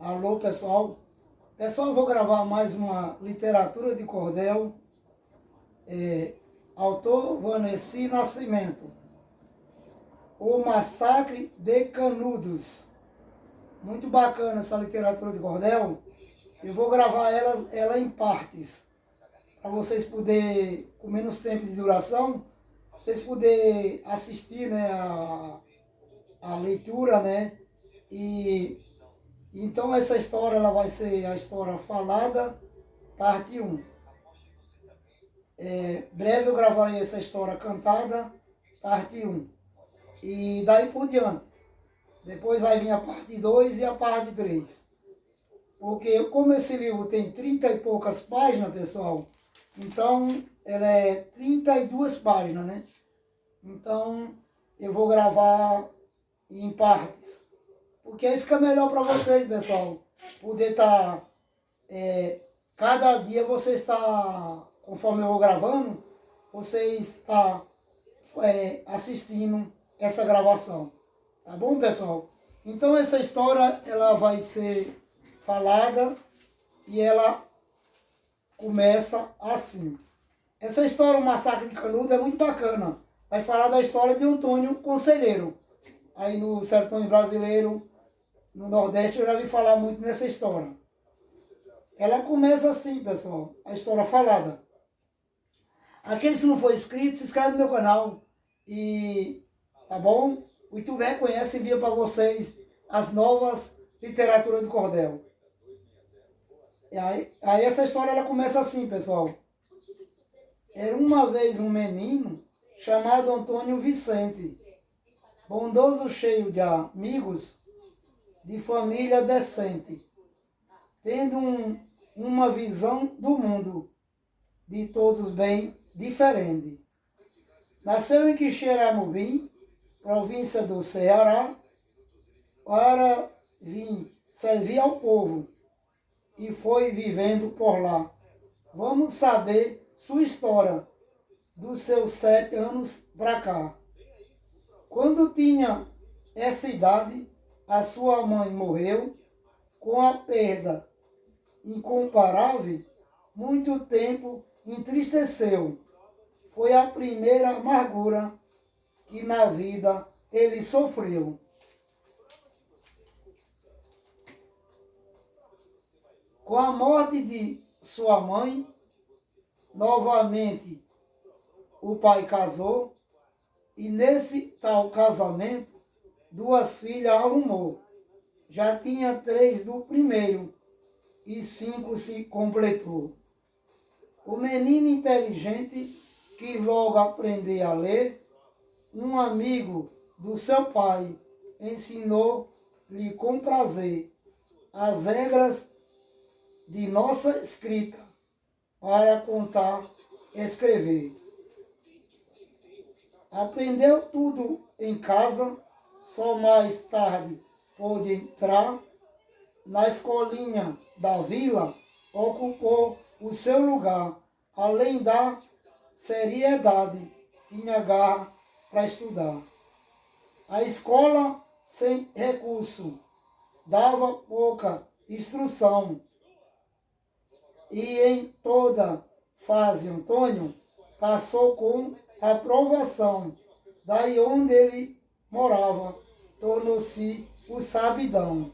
Alô, pessoal. Pessoal, eu vou gravar mais uma literatura de cordel. Autor Vaneci Nascimento. O Massacre de Canudos. Muito bacana essa literatura de cordel. Eu vou gravar ela em partes, para vocês poderem, com menos tempo de duração, vocês poderem assistir, né, a leitura, né? E então essa história ela vai ser a história falada, parte 1. Breve eu gravarei essa história cantada, parte 1. E daí por diante. Depois vai vir a parte 2 e a parte 3. Porque como esse livro tem 30 e poucas páginas, pessoal, então ela é 32 páginas, né? Então eu vou gravar em partes. Porque aí fica melhor para vocês, pessoal. Poder estar... cada dia você está, conforme eu vou gravando, você está assistindo essa gravação. Tá bom, pessoal? Então essa história ela vai ser falada e ela começa assim. Essa história, o Massacre de Canudos, é muito bacana. Vai falar da história de Antônio Conselheiro. Aí no sertão brasileiro, no Nordeste, eu já vi falar muito nessa história. Ela começa assim, pessoal, a história falada. Aqueles que não for inscritos, se inscreve no meu canal. E, tá bom? O YouTube conhece e envia para vocês as novas literaturas de cordel. E aí essa história ela começa assim, pessoal. Era uma vez um menino chamado Antônio Vicente, bondoso, cheio de amigos, de família decente, tendo uma visão do mundo, de todos bem diferente. Nasceu em Quixeramobim, província do Ceará, para vir servir ao povo, e foi vivendo por lá. Vamos saber sua história, dos seus 7 anos para cá. Quando tinha essa idade, a sua mãe morreu com a perda incomparável, muito tempo entristeceu. Foi a primeira amargura que na vida ele sofreu. Com a morte de sua mãe, novamente o pai casou, e nesse tal casamento 2 filhas arrumou. Já tinha 3 do primeiro, e 5 se completou. O menino inteligente quis logo aprender a ler. Um amigo do seu pai ensinou-lhe com prazer as regras de nossa escrita para contar e escrever. Aprendeu tudo em casa, só mais tarde pôde entrar na escolinha da vila, ocupou o seu lugar. Além da seriedade, tinha garra para estudar. A escola, sem recurso, dava pouca instrução. E em toda fase, Antônio passou com aprovação. Daí onde ele morava, tornou-se o sabidão.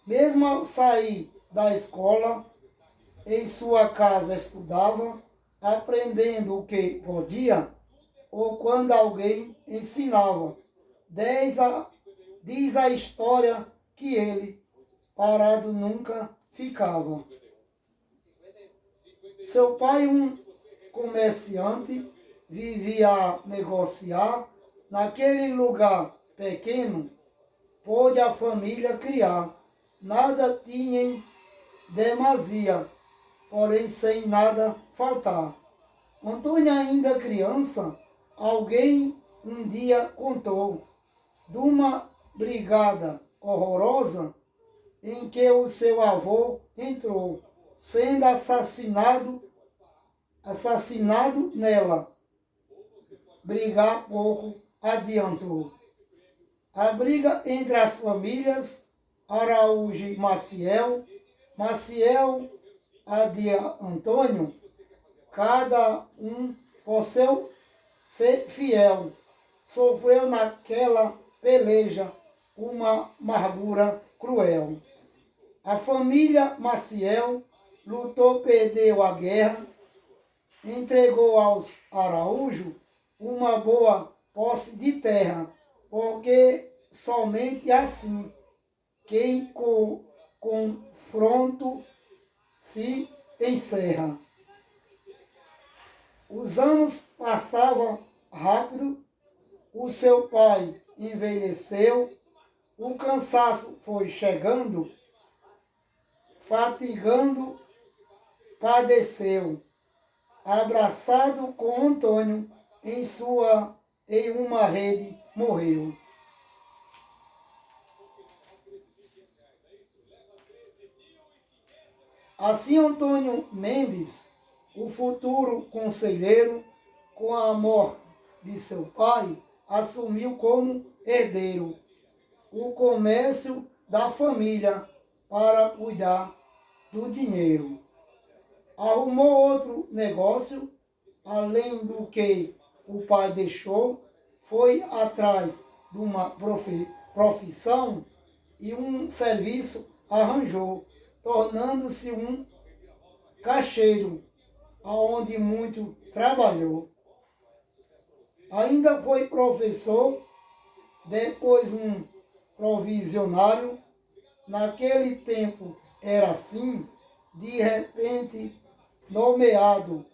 Mesmo ao sair da escola, em sua casa estudava, aprendendo o que podia, ou quando alguém ensinava. Diz a história que ele, parado, nunca ficava. Seu pai, um comerciante, vivia a negociar. Naquele lugar pequeno, pôde a família criar. Nada tinha em demasia, porém sem nada faltar. Antônio, ainda criança, alguém um dia contou de uma brigada horrorosa em que o seu avô entrou, sendo assassinado nela. Brigar pouco adiantou. A briga entre as famílias Araújo e Maciel, Maciel a de Antônio, cada um por seu ser fiel, sofreu naquela peleja uma amargura cruel. A família Maciel lutou, perdeu a guerra, entregou aos Araújo uma boa posse de terra, porque somente assim quem confronto se encerra. Os anos passavam rápido, o seu pai envelheceu, o cansaço foi chegando, fatigando, padeceu, abraçado com Antônio em uma rede morreu. Assim Antônio Mendes, o futuro conselheiro, com a morte de seu pai, assumiu como herdeiro o comércio da família para cuidar do dinheiro. Arrumou outro negócio, além do que o pai deixou, foi atrás de uma profissão e um serviço arranjou, tornando-se um caixeiro, aonde muito trabalhou. Ainda foi professor, depois um provisionário. Naquele tempo era assim, de repente nomeado,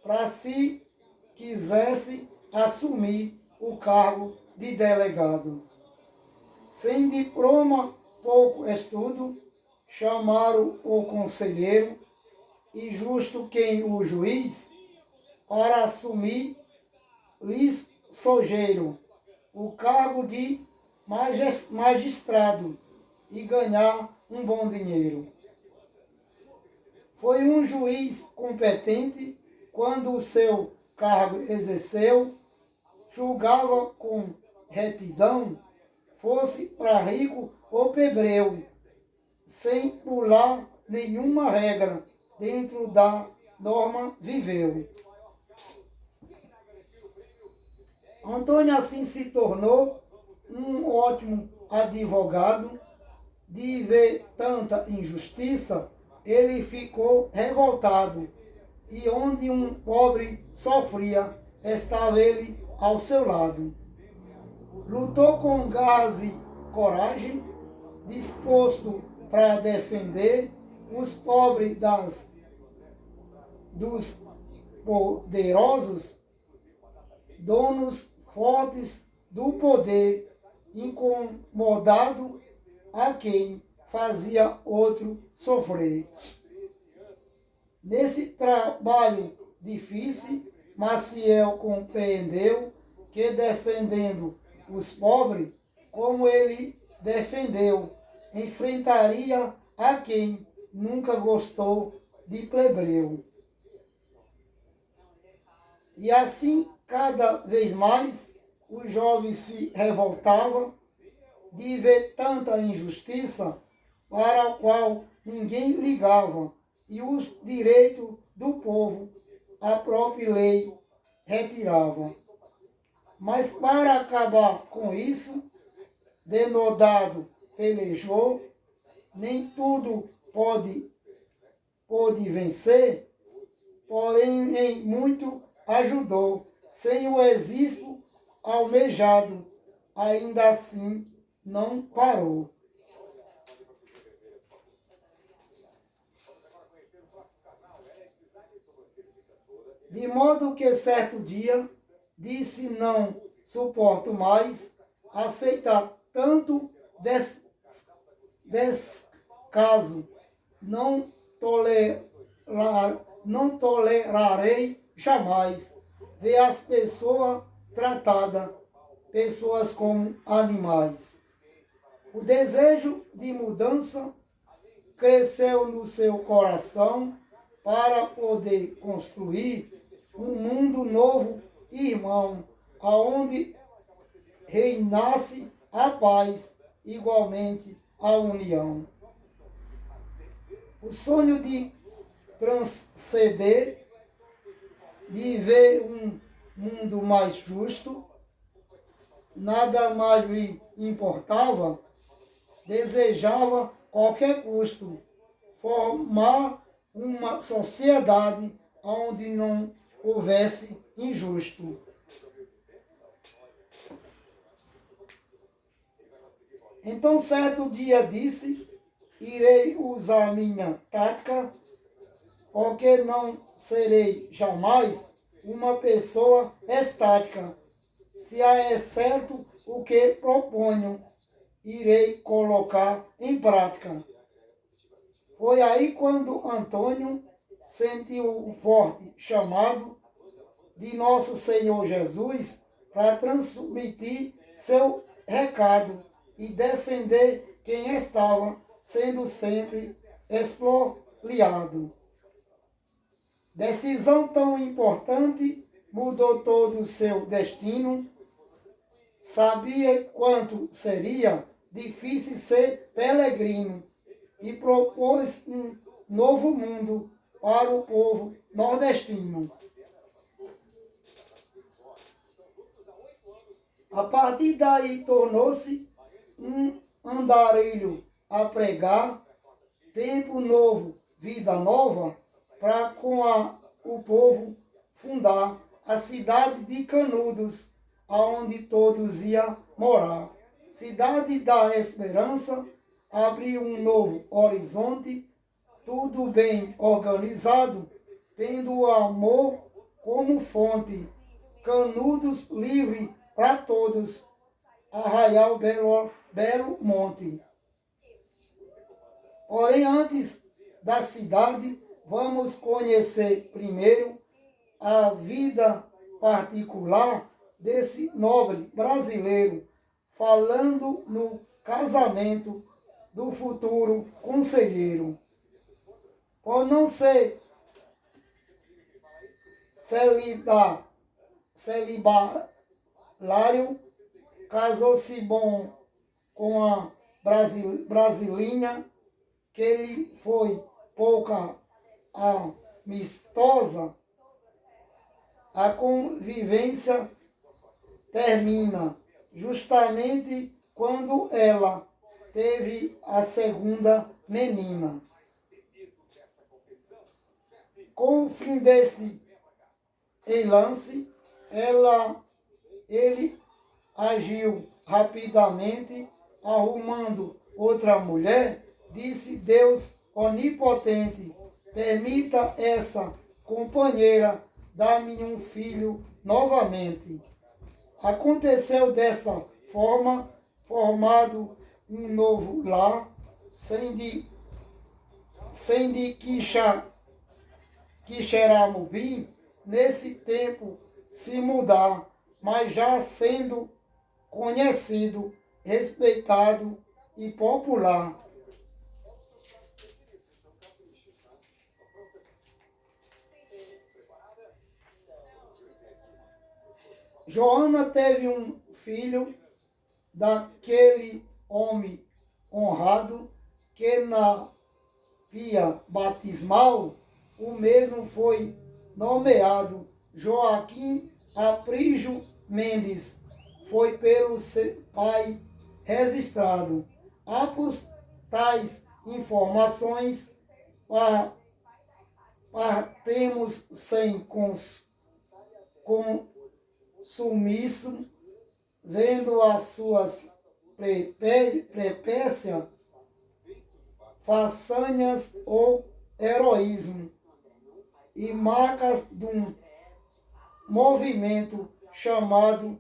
para se quisesse assumir o cargo de delegado. Sem diploma, pouco estudo, chamaram o conselheiro e justo quem o juiz para assumir lisonjeiro o cargo de magistrado e ganhar um bom dinheiro. Foi um juiz competente quando o seu cargo exerceu, julgava com retidão, fosse para rico ou plebeio, sem pular nenhuma regra, dentro da norma viveu. Antônio assim se tornou um ótimo advogado. De ver tanta injustiça, ele ficou revoltado, e onde um pobre sofria, estava ele ao seu lado. Lutou com garras e coragem, disposto para defender os pobres dos poderosos, donos fortes do poder, incomodado a quem fazia outro sofrer. Nesse trabalho difícil, Maciel compreendeu que defendendo os pobres, como ele defendeu, enfrentaria a quem nunca gostou de plebeu. E assim, cada vez mais, os jovens se revoltavam de ver tanta injustiça para a qual ninguém ligava, e os direitos do povo a própria lei retirava. Mas para acabar com isso, denodado pelejou, nem tudo pode vencer, porém em muito ajudou, sem o êxito almejado, ainda assim não parou. De modo que certo dia disse: não suporto mais aceitar tanto descaso, não tolerarei jamais ver as pessoas tratadas, pessoas como animais. O desejo de mudança cresceu no seu coração para poder construir um mundo novo, irmão, aonde reinasse a paz, igualmente a união. O sonho de transcender, de ver um mundo mais justo, nada mais lhe importava, desejava qualquer custo formar uma sociedade onde não houvesse injusto. Então, certo dia disse, irei usar minha tática, porque não serei jamais uma pessoa estática. Se é certo o que proponho, irei colocar em prática. Foi aí quando Antônio sentiu o forte chamado de nosso Senhor Jesus para transmitir seu recado e defender quem estava sendo sempre expoliado. Decisão tão importante mudou todo o seu destino. Sabia quanto seria difícil ser peregrino e propôs um novo mundo para o povo nordestino. A partir daí tornou-se um andarilho a pregar, tempo novo, vida nova, para com o povo fundar a cidade de Canudos, aonde todos iam morar. Cidade da esperança, abriu um novo horizonte, tudo bem organizado, tendo o amor como fonte. Canudos livre para todos, Arraial Belo Monte. Porém, antes da cidade, vamos conhecer primeiro a vida particular desse nobre brasileiro, falando no casamento do futuro conselheiro. Por não ser celibatário, casou-se bom com a brasilinha, que lhe foi pouca amistosa. A convivência termina justamente quando ela teve a segunda menina. Com o fim desse lance, ele agiu rapidamente, arrumando outra mulher. Disse Deus onipotente, permita essa companheira dar-me um filho novamente. Aconteceu dessa forma, formado um novo lar, sem de Quixeramobim, nesse tempo se mudar, mas já sendo conhecido, respeitado e popular. Joana teve um filho daquele homem honrado que na pia batismal o mesmo foi nomeado Joaquim Aprígio Mendes, foi pelo seu pai registrado. Após tais informações, partemos sem consumiço, vendo as suas peripécias, façanhas ou heroísmo, e marcas de um movimento chamado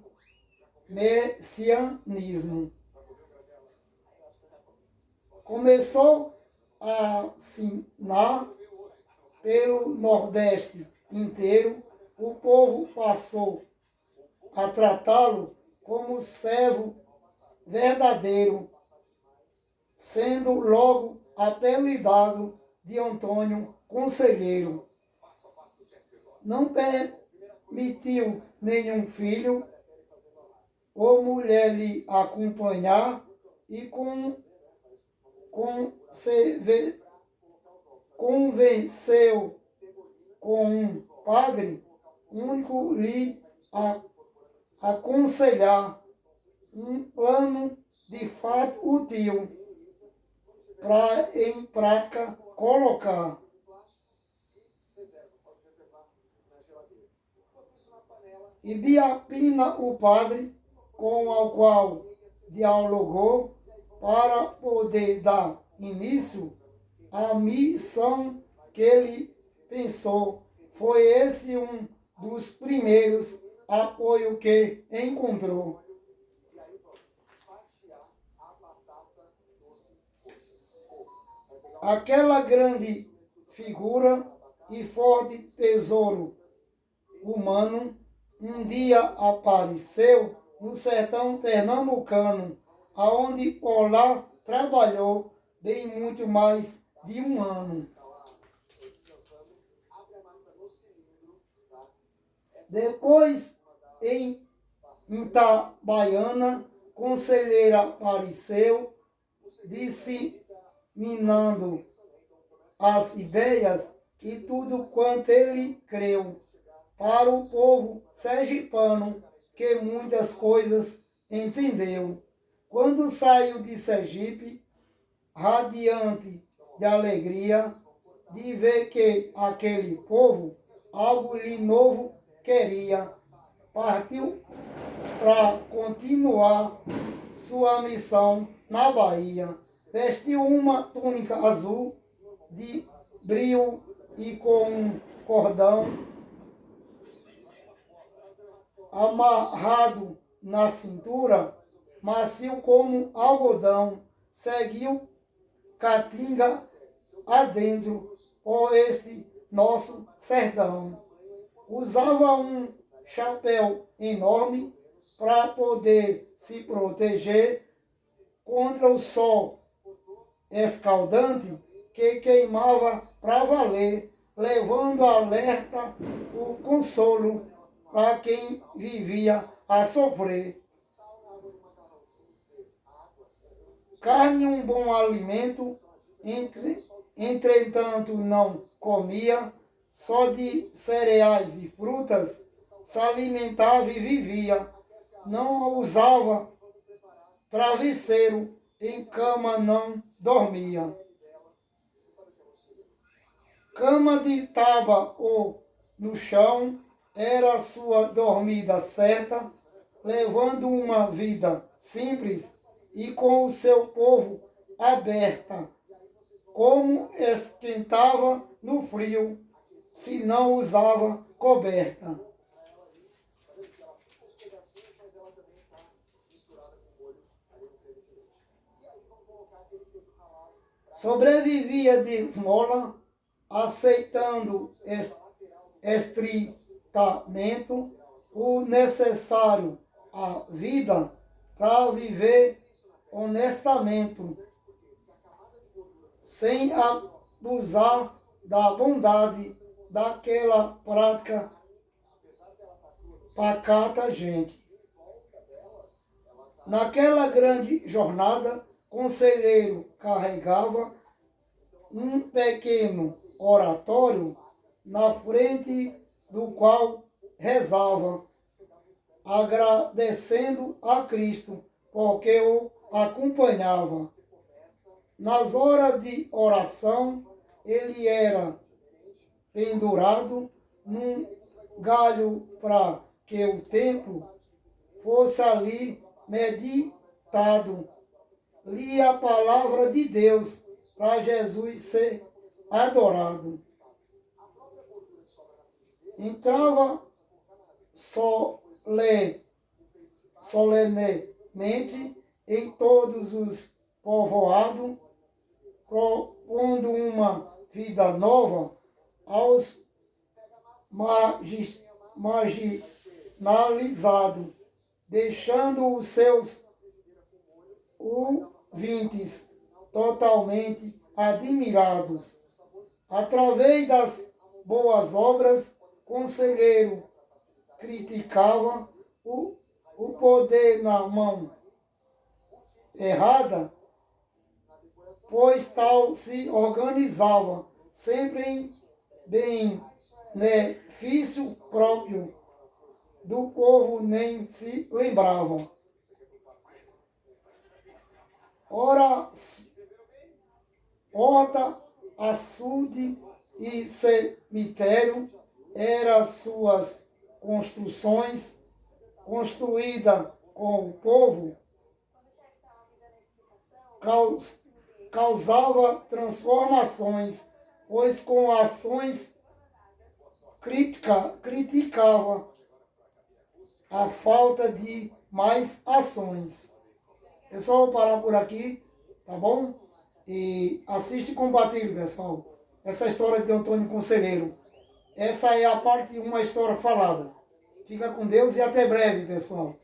messianismo. Começou a assinar pelo Nordeste inteiro, o povo passou a tratá-lo como servo verdadeiro, sendo logo apelidado de Antônio Conselheiro. Não permitiu nenhum filho, ou mulher lhe acompanhar, e convenceu com um padre único lhe aconselhar um plano de fato útil para em prática colocar. E Biapina, o padre, com o qual dialogou para poder dar início à missão que ele pensou. Foi esse um dos primeiros apoios que encontrou. Aquela grande figura e forte tesouro humano um dia apareceu no sertão pernambucano, aonde por lá trabalhou bem muito mais de um ano. Depois, em Itabaiana, conselheira apareceu, disseminando as ideias e tudo quanto ele creu para o povo sergipano, que muitas coisas entendeu. Quando saiu de Sergipe, radiante de alegria, de ver que aquele povo algo lhe novo queria, partiu para continuar sua missão na Bahia. Vestiu uma túnica azul de brilho e com um cordão amarrado na cintura, macio como algodão, seguiu Caatinga adentro por este nosso sertão. Usava um chapéu enorme para poder se proteger contra o sol escaldante que queimava para valer, levando alerta o consolo para quem vivia a sofrer. Carne um bom alimento, entretanto não comia, só de cereais e frutas se alimentava e vivia. Não usava travesseiro, em cama não dormia. Cama de tábua ou no chão era sua dormida certa, levando uma vida simples e com o seu povo aberta. Como esquentava no frio, se não usava coberta. Sobrevivia de esmola, aceitando estritamente o necessário à vida para viver honestamente, sem abusar da bondade daquela prática pacata gente. Naquela grande jornada, conselheiro carregava um pequeno oratório na frente do qual rezava, agradecendo a Cristo porque o acompanhava. Nas horas de oração, ele era pendurado num galho para que o templo fosse ali meditado. Lia a palavra de Deus para Jesus ser adorado. Entrava solenemente em todos os povoados, propondo uma vida nova aos marginalizados, deixando os seus ouvintes totalmente admirados. Através das boas obras, conselheiro criticava o poder na mão errada, pois tal se organizava sempre em benefício próprio do povo, nem se lembravam. Ora, horta, açude e cemitério eram suas construções, construída com o povo, causava transformações, pois com ações criticava a falta de mais ações. Pessoal, vou parar por aqui, tá bom? E assiste e compartilhe, pessoal, essa história de Antônio Conselheiro. Essa é a parte de uma história falada. Fica com Deus e até breve, pessoal.